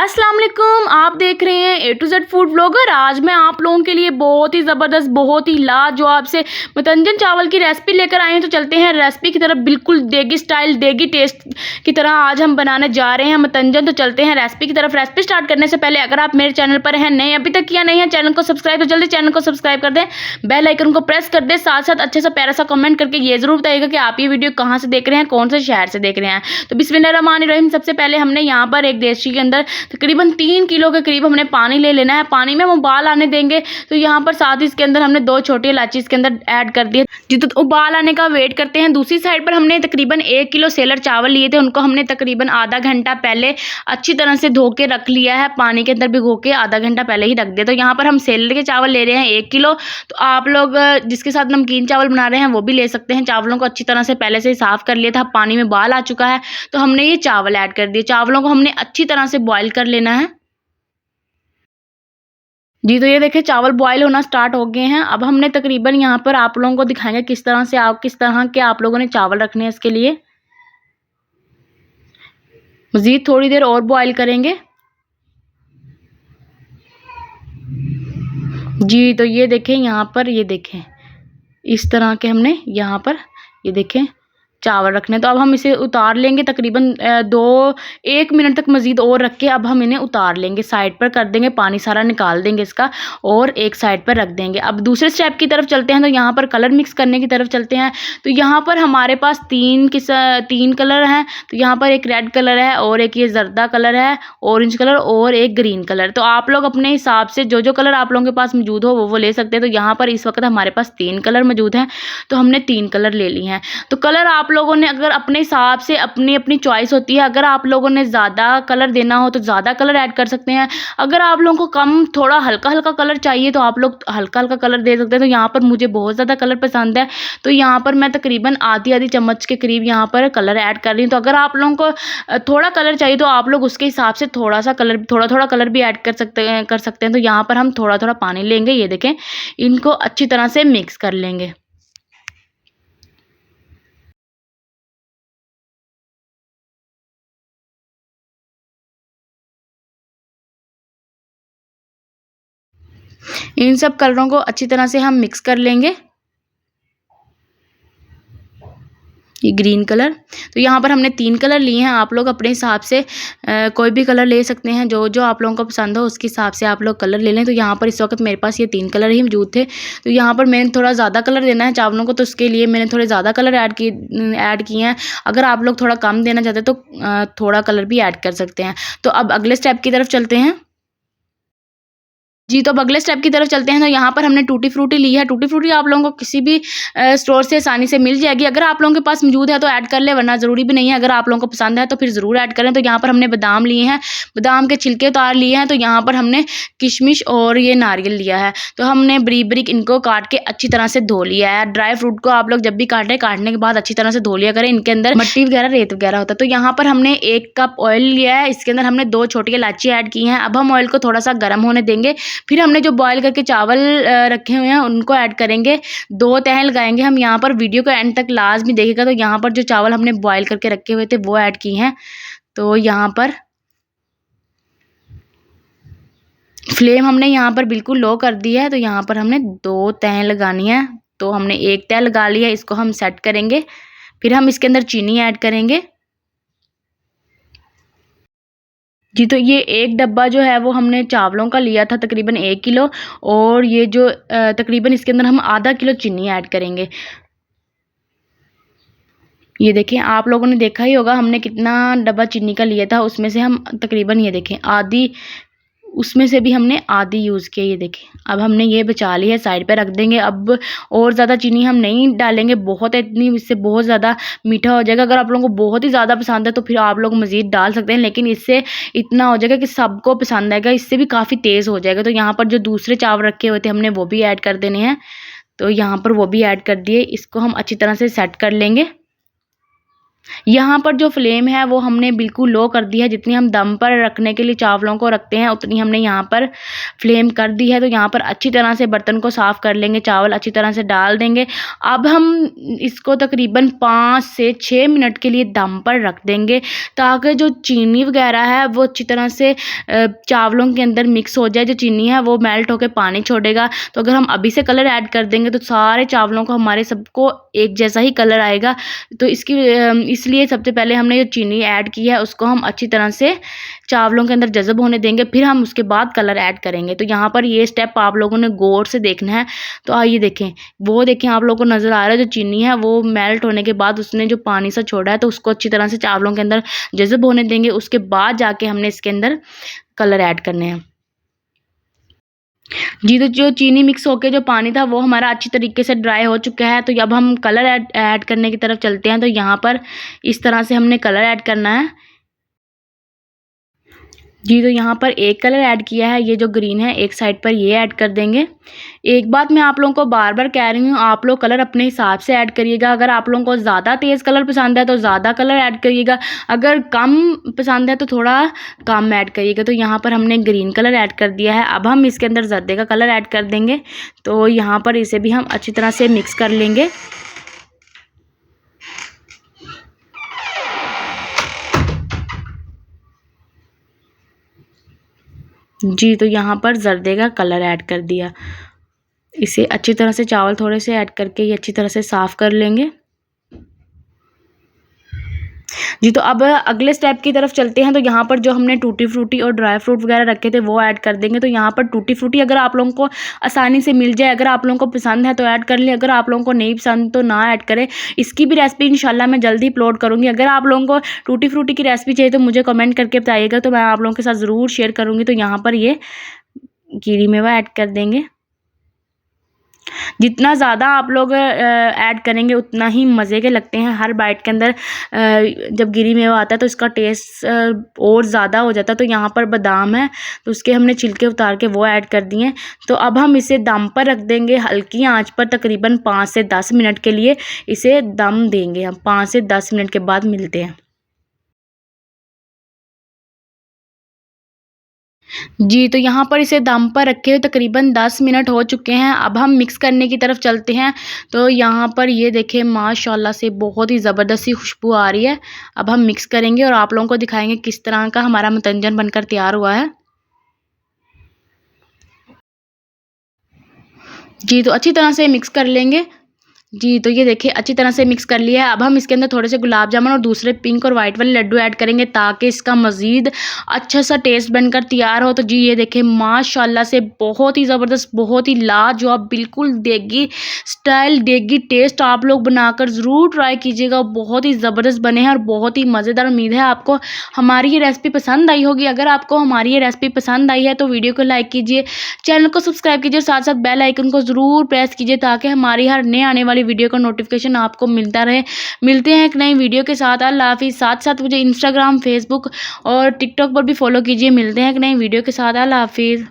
अस्सलाम वालेकुम, आप देख रहे हैं ए टू जेड फूड व्लॉगर। आज मैं आप लोगों के लिए बहुत ही ज़बरदस्त, बहुत ही लाजवाब से मतंजन चावल की रेसिपी लेकर आए हैं। तो चलते हैं रेसिपी की तरफ, बिल्कुल देगी स्टाइल, देगी टेस्ट की तरह आज हम बनाने जा रहे हैं मतंजन। तो चलते हैं रेसिपी की तरफ। रेसिपी स्टार्ट करने से पहले अगर आप मेरे चैनल पर हैं नए, अभी तक किया नहीं है चैनल को सब्सक्राइब, तो जल्दी चैनल को सब्सक्राइब कर दें, बेल आइकन को प्रेस कर दें, साथ साथ अच्छे सा प्यारा सा कमेंट करके ये जरूर बताइएगा कि आप ये वीडियो कहाँ से देख रहे हैं, कौन से शहर से देख रहे हैं। तो बिस्मिल्लाहिर्रहमानिर्रहीम। सबसे पहले हमने यहाँ पर एक देसी के अंदर तकरीबन 3 किलो के करीब हमने पानी ले लेना है। पानी में हम उबाल आने देंगे। तो यहाँ पर साथ ही इसके अंदर हमने 2 छोटी इलायची इसके अंदर ऐड कर दिए। जी, तो उबाल आने का वेट करते हैं। दूसरी साइड पर हमने तकरीबन 1 किलो सेलर चावल लिए थे, उनको हमने तकरीबन आधा घंटा पहले अच्छी तरह से धो के रख लिया है। पानी के अंदर भिगो के आधा घंटा पहले ही रख दिया। तो यहाँ पर हम सेलर के चावल ले रहे हैं 1 किलो। तो आप लोग जिसके साथ नमकीन चावल बना रहे हैं वो भी ले सकते हैं। चावलों को अच्छी तरह से पहले से ही साफ कर लिया था, पानी में उबाल आ चुका है। तो हमने ये चावल ऐड कर दिए। चावलों को हमने अच्छी तरह से बॉईल कर लेना है। जी, तो ये देखिए चावल बॉयल होना स्टार्ट हो गए हैं। अब हमने तकरीबन यहाँ पर आप लोगों को दिखाएंगे किस तरह के आप लोगों ने चावल रखने हैं। इसके लिए मज़ीद थोड़ी देर और बॉयल करेंगे। जी, तो ये देखें यहाँ पर, ये देखें इस तरह के हमने यहाँ पर ये देखें चावल रखने। तो अब हम इसे उतार लेंगे तकरीबन 1 मिनट तक मज़ीद और रख के अब हम इन्हें उतार लेंगे, साइड पर कर देंगे, पानी सारा निकाल देंगे इसका और एक साइड पर रख देंगे। अब दूसरे स्टेप की तरफ चलते हैं। तो यहाँ पर कलर मिक्स करने की तरफ चलते हैं। तो यहाँ पर हमारे पास 3 कलर हैं। तो यहाँ पर एक रेड कलर है और एक ये जर्दा कलर है, ऑरेंज कलर और एक ग्रीन कलर। तो आप लोग अपने हिसाब से जो जो कलर आप लोगों के पास मौजूद हो वो ले सकते हैं। तो यहाँ पर इस वक्त हमारे पास 3 कलर मौजूद हैं। तो हमने 3 कलर ले लिए हैं। तो कलर आप लोगों ने अगर अपने हिसाब से अपनी अपनी चॉइस होती है। अगर आप लोगों ने ज़्यादा कलर देना हो तो ज़्यादा कलर ऐड कर सकते हैं। अगर आप लोगों को कम थोड़ा हल्का हल्का कलर चाहिए तो आप लोग हल्का हल्का कलर दे सकते हैं। तो यहाँ पर मुझे बहुत ज़्यादा कलर पसंद है, तो यहाँ पर मैं तकरीबन आधी चम्मच के करीब यहाँ पर कलर ऐड कर रही हूँ। तो अगर आप लोगों को थोड़ा कलर चाहिए तो आप लोग उसके हिसाब से थोड़ा थोड़ा कलर भी ऐड कर सकते हैं। तो यहाँ पर हम थोड़ा थोड़ा पानी लेंगे। ये देखें, इनको अच्छी तरह से मिक्स कर लेंगे। इन सब कलरों को अच्छी तरह से हम मिक्स कर लेंगे। ये ग्रीन कलर, तो यहाँ पर हमने 3 कलर लिए हैं। आप लोग अपने हिसाब से कोई भी कलर ले सकते हैं, जो जो आप लोगों को पसंद हो उसके हिसाब से आप लोग कलर ले लें। तो यहाँ पर इस वक्त मेरे पास ये 3 कलर ही मौजूद थे। तो यहाँ पर मैंने थोड़ा ज़्यादा कलर देना है चावलों को, तो उसके लिए मैंने थोड़े ज़्यादा कलर ऐड किए हैं। अगर आप लोग थोड़ा कम देना चाहते हैं तो थोड़ा कलर भी ऐड कर सकते हैं। तो अब अगले स्टेप की तरफ चलते हैं। जी, तो अब अगले स्टेप की तरफ चलते हैं। तो यहाँ पर हमने टूटी फ्रूटी ली है। टूटी फ्रूटी आप लोगों को किसी भी स्टोर से आसानी से मिल जाएगी। अगर आप लोगों के पास मौजूद है तो ऐड कर ले, वरना ज़रूरी भी नहीं है। अगर आप लोगों को पसंद है तो फिर ज़रूर ऐड करें। तो यहाँ पर हमने बादाम लिए हैं, बादाम के छिलके उतार लिए हैं। तो यहाँ पर हमने किशमिश और ये नारियल लिया है। तो हमने बारीक बारीक इनको काट के अच्छी तरह से धो लिया है। ड्राई फ्रूट को आप लोग जब भी काटने के बाद अच्छी तरह से धो लिया करें, इनके अंदर मिट्टी वगैरह, रेत वगैरह होता है। तो यहाँ पर हमने 1 कप ऑयल लिया है, इसके अंदर हमने 2 छोटी इलायची ऐड की हैं। अब हम ऑयल को थोड़ा सा गर्म होने देंगे। फिर हमने जो बॉयल करके चावल रखे हुए हैं उनको ऐड करेंगे। 2 तह लगाएंगे हम यहाँ पर। वीडियो को एंड तक लाजमी देखिएगा। तो यहाँ पर जो चावल हमने बॉयल करके रखे हुए थे वो ऐड किए हैं। तो यहाँ पर फ्लेम हमने यहाँ पर बिल्कुल लो कर दी है। तो यहाँ पर हमने 2 तह लगानी है। तो हमने 1 तह लगा लिया, इसको हम सेट करेंगे। फिर हम इसके अंदर चीनी ऐड करेंगे। जी, तो ये 1 डब्बा जो है वो हमने चावलों का लिया था तकरीबन 1 किलो, और ये जो तकरीबन इसके अंदर हम आधा किलो चीनी ऐड करेंगे। ये देखें, आप लोगों ने देखा ही होगा हमने कितना डब्बा चीनी का लिया था, उसमें से हम तकरीबन ये देखें आधी, उसमें से भी हमने आधी यूज़ किया। ये देखें, अब हमने ये बचा ली है, साइड पे रख देंगे। अब और ज़्यादा चीनी हम नहीं डालेंगे, बहुत है इतनी, इससे बहुत ज़्यादा मीठा हो जाएगा। अगर आप लोगों को बहुत ही ज़्यादा पसंद है तो फिर आप लोग मज़ीद डाल सकते हैं, लेकिन इससे इतना हो जाएगा कि सबको पसंद आएगा। इससे भी काफ़ी तेज़ हो जाएगा। तो यहाँ पर जो दूसरे चावल रखे हुए थे हमने वो भी ऐड कर देने हैं। तो यहाँ पर वो भी ऐड कर दिए। इसको हम अच्छी तरह से सेट कर लेंगे। यहाँ पर जो फ्लेम है वो हमने बिल्कुल लो कर दी है। जितनी हम दम पर रखने के लिए चावलों को रखते हैं उतनी हमने यहाँ पर फ्लेम कर दी है। तो यहाँ पर अच्छी तरह से बर्तन को साफ़ कर लेंगे, चावल अच्छी तरह से डाल देंगे। अब हम इसको तकरीबन 5 से 6 मिनट के लिए दम पर रख देंगे ताकि जो चीनी वगैरह है वो अच्छी तरह से चावलों के अंदर मिक्स हो जाए। जो चीनी है वो मेल्ट होकर पानी छोड़ेगा। तो अगर हम अभी से कलर ऐड कर देंगे तो सारे चावलों को हमारे सबको एक जैसा ही कलर आएगा। तो इसलिए सबसे पहले हमने जो चीनी ऐड की है उसको हम अच्छी तरह से चावलों के अंदर जज़ब होने देंगे, फिर हम उसके बाद कलर ऐड करेंगे। तो यहाँ पर ये स्टेप आप लोगों ने गौर से देखना है। तो आइए देखें, वो देखें आप लोगों को नज़र आ रहा है जो चीनी है वो मेल्ट होने के बाद उसने जो पानी सा छोड़ा है तो उसको अच्छी तरह से चावलों के अंदर जज़ब होने देंगे। उसके बाद जाके हमने इसके अंदर कलर ऐड करने हैं। जी, तो जो चीनी मिक्स होके जो पानी था वो हमारा अच्छी तरीके से ड्राई हो चुका है। तो अब हम कलर ऐड करने की तरफ चलते हैं। तो यहाँ पर इस तरह से हमने कलर ऐड करना है। जी, तो यहाँ पर एक कलर ऐड किया है, ये जो ग्रीन है एक साइड पर ये ऐड कर देंगे। एक बात मैं आप लोगों को बार-बार कह रही हूँ, आप लोग कलर अपने हिसाब से ऐड करिएगा। अगर आप लोगों को ज़्यादा तेज़ कलर पसंद है तो ज़्यादा कलर ऐड करिएगा, अगर कम पसंद है तो थोड़ा कम ऐड करिएगा। तो यहाँ पर हमने ग्रीन कलर ऐड कर दिया है। अब हम इसके अंदर जर्दे का कलर ऐड कर देंगे। तो यहाँ पर इसे भी हम अच्छी तरह से मिक्स कर लेंगे। जी, तो यहाँ पर जर्दे का कलर ऐड कर दिया। इसे अच्छी तरह से चावल थोड़े से ऐड करके ये अच्छी तरह से साफ़ कर लेंगे। जी, तो अब अगले स्टेप की तरफ चलते हैं। तो यहाँ पर जो हमने टूटी फ्रूटी और ड्राई फ्रूट वगैरह रखे थे वो ऐड कर देंगे। तो यहाँ पर टूटी फ्रूटी अगर आप लोगों को आसानी से मिल जाए, अगर आप लोगों को पसंद है तो ऐड कर लें, अगर आप लोगों को नहीं पसंद तो ना ऐड करें। इसकी भी रेसिपी इंशाल्लाह मैं जल्दी अपलोड करूँगी। अगर आप लोगों को टूटी फ्रूटी की रेसिपी चाहिए तो मुझे कमेंट करके बताइएगा, तो मैं आप लोगों के साथ ज़रूर शेयर करूँगी। तो यहाँ पर ये कीवी मेवा ऐड कर देंगे। जितना ज़्यादा आप लोग ऐड करेंगे उतना ही मज़े के लगते हैं। हर बाइट के अंदर जब गिरी मेवा आता है तो इसका टेस्ट और ज़्यादा हो जाता है। तो यहाँ पर बादाम है तो उसके हमने छिलके उतार के वो ऐड कर दिए। तो अब हम इसे दम पर रख देंगे, हल्की आंच पर तकरीबन 5 से 10 मिनट के लिए इसे दम देंगे। हम 5 से 10 मिनट के बाद मिलते हैं। जी, तो यहाँ पर इसे दम पर रखे हुए तकरीबन 10 मिनट हो चुके हैं। अब हम मिक्स करने की तरफ चलते हैं। तो यहाँ पर ये देखें माशाल्लाह से बहुत ही ज़बरदस्त सी खुशबू आ रही है। अब हम मिक्स करेंगे और आप लोगों को दिखाएँगे किस तरह का हमारा मतंजन बनकर तैयार हुआ है। जी, तो अच्छी तरह से मिक्स कर लेंगे। जी, तो ये देखिए अच्छी तरह से मिक्स कर लिया है। अब हम इसके अंदर थोड़े से गुलाब जामुन और दूसरे पिंक और वाइट वाले लड्डू ऐड करेंगे ताकि इसका मज़ीद अच्छा सा टेस्ट बनकर तैयार हो। तो जी ये देखिए माशाल्लाह से बहुत ही ज़बरदस्त, बहुत ही लाजवाब, बिल्कुल देगी स्टाइल, देगी टेस्ट आप लोग बनाकर ज़रूर ट्राई कीजिएगा। बहुत ही ज़बरदस्त बने हैं और बहुत ही मज़ेदार। उम्मीद है आपको हमारी ये रेसिपी पसंद आई होगी। अगर आपको हमारी ये रेसिपी पसंद आई है तो वीडियो को लाइक कीजिए, चैनल को सब्सक्राइब कीजिए, साथ साथ बेल आइकन को ज़रूर प्रेस कीजिए ताकि हमारी हर नए आने वाली वीडियो का नोटिफिकेशन आपको मिलता रहे। मिलते हैं एक नई वीडियो के साथ। अल्लाह हाफ़िज़। साथ साथ मुझे इंस्टाग्राम, फेसबुक और टिकटॉक पर भी फॉलो कीजिए। मिलते हैं एक नई वीडियो के साथ। अल्लाह हाफ़िज़।